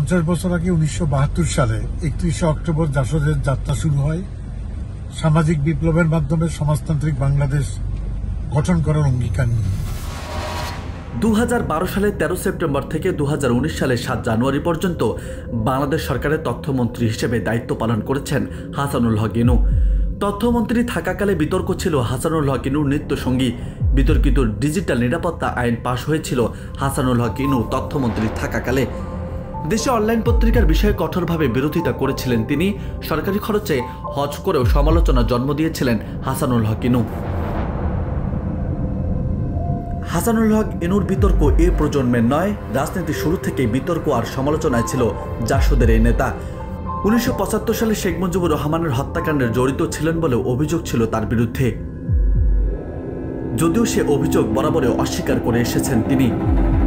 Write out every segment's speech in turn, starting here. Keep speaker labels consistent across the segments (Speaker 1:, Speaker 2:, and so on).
Speaker 1: 50 বছর আগে 1972 সালে 31শে অক্টোবর জাসদের যাত্রা শুরু হয় সামাজিক বিপ্লবের মাধ্যমে সমাজতান্ত্রিক বাংলাদেশ গঠন করার অঙ্গীকার নিয়ে।
Speaker 2: 2012 সালের 13 সেপ্টেম্বর থেকে 2019 সালের 7 জানুয়ারি পর্যন্ত বাংলাদেশ সরকারের তথ্যমন্ত্রী হিসেবে দায়িত্ব পালন করেছেন হাসানুল হক ইনু। তথ্যমন্ত্রী থাকাকালে বিতর্ক ছিল হাসানুল হক ইনুর নিত্যসঙ্গী। বিতর্কিত ডিজিটাল নিরাপত্তা আইন পাশ হয়েছিল হাসানুল হক ইনু তথ্যমন্ত্রী থাকাকালে। দেশে অনলাইন পত্রিকার বিষয়ে কঠোরভাবে বিরোধিতা করেছিলেন তিনি। সরকারি খরচে হজ করেও সমালোচনা জন্ম দিয়েছিলেন হাসানুল হক ইনু। হাসানুল হক ইনুর বিতর্ক এ প্রজন্মের নয়, রাজনীতি শুরু থেকেই বিতর্ক আর সমালোচনায় ছিল জাসদের এই নেতা। 1975 সালে শেখ মুজিবুর রহমানের হত্যাকাণ্ডে জড়িত ছিলেন বলে অভিযোগ ছিল তার বিরুদ্ধে, যদিও সে অভিযোগ বরাবরই অস্বীকার করে এসেছেন তিনি।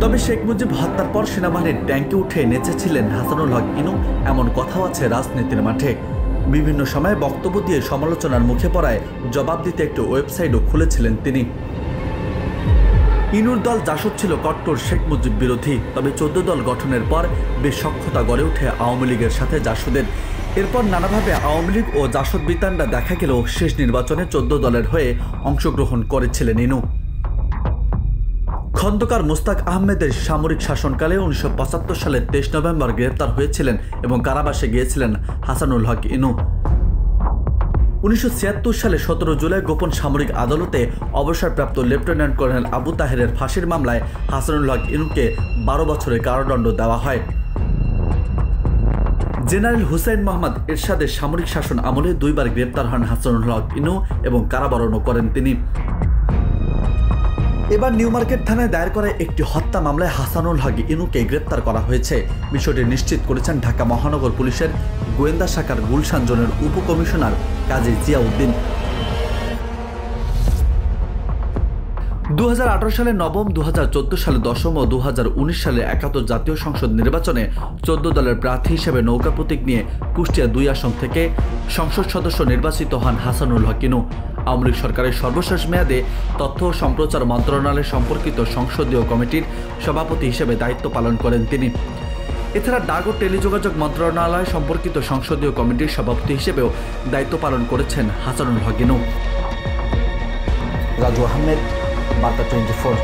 Speaker 2: তবে শেখ মুজিব হত্যার পর সেনাবাহিনীর ট্যাঙ্কে উঠে নেচেছিলেন হাসানুল হক ইনু, এমন কথাও আছে রাজনীতির মাঠে। বিভিন্ন সময়ে বক্তব্য দিয়ে সমালোচনার মুখে পড়ায় জবাব দিতে একটি ওয়েবসাইটও খুলেছিলেন তিনি। ইনুর দল জাসদ ছিল কট্টর শেখ মুজিব বিরোধী। তবে 14 দল গঠনের পর বেশ সখ্যতা গড়ে ওঠে আওয়ামী লীগের সাথে জাসদের। এরপর নানাভাবে আওয়ামী লীগ ও জাসদ বিতান্ডা দেখা গেলেও শেষ নির্বাচনে 14 দলের হয়ে অংশগ্রহণ করেছিলেন ইনু। খন্দকার মোস্তাক আহমেদের সামরিক শাসনকালে 1975 সালের 23 নভেম্বর গ্রেপ্তার হয়েছিলেন এবং কারাবাসে গিয়েছিলেন হাসানুল হক ইনু। 1976 সালে 17 জুলাই গোপন সামরিক আদালতে অবসরপ্রাপ্ত লেফটেন্যান্ট কর্নেল আবু তাহেরের ফাঁসির মামলায় হাসানুল হক ইনুকে 12 বছরের কারাদণ্ড দেওয়া হয়। জেনারেল হুসাইন মোহাম্মদ এরশাদের সামরিক শাসন আমলে 2 বার গ্রেপ্তার হন হাসানুল হক ইনু এবং কারাবরণও করেন তিনি। এবার নিউ মার্কেট থানায় দায়ের করা একটি হত্যা মামলায় হাসানুল হক ইনুকে গ্রেপ্তার করা হয়েছে। বিষয়টি নিশ্চিত করেছেন ঢাকা মহানগর পুলিশের গোয়েন্দা শাখার গুলশান জোনের উপকমিশনার কাজী জিয়াউদ্দিন। 2018 সালে নবম, 2014 সালে দশম ও 2019 সালে 71 জাতীয় সংসদ নির্বাচনে 14 দলের প্রার্থী হিসেবে নৌকা প্রতীক নিয়ে কুষ্টিয়া 2 আসন থেকে সংসদ সদস্য নির্বাচিত হন হাসানুল হক ইনু। আওয়ামী লীগ সরকারের সর্বশেষ মেয়াদে তথ্য ও সম্প্রচার মন্ত্রণালয় সম্পর্কিত সংসদীয় কমিটির সভাপতি হিসেবে দায়িত্ব পালন করেন তিনি। এছাড়া ডাক ও টেলিযোগাযোগ মন্ত্রণালয় সম্পর্কিত সংসদীয় কমিটির সভাপতি হিসেবেও দায়িত্ব পালন করেছেন হাসানুল হক ইনু। রাজু আহমেদ, বার্তা 24।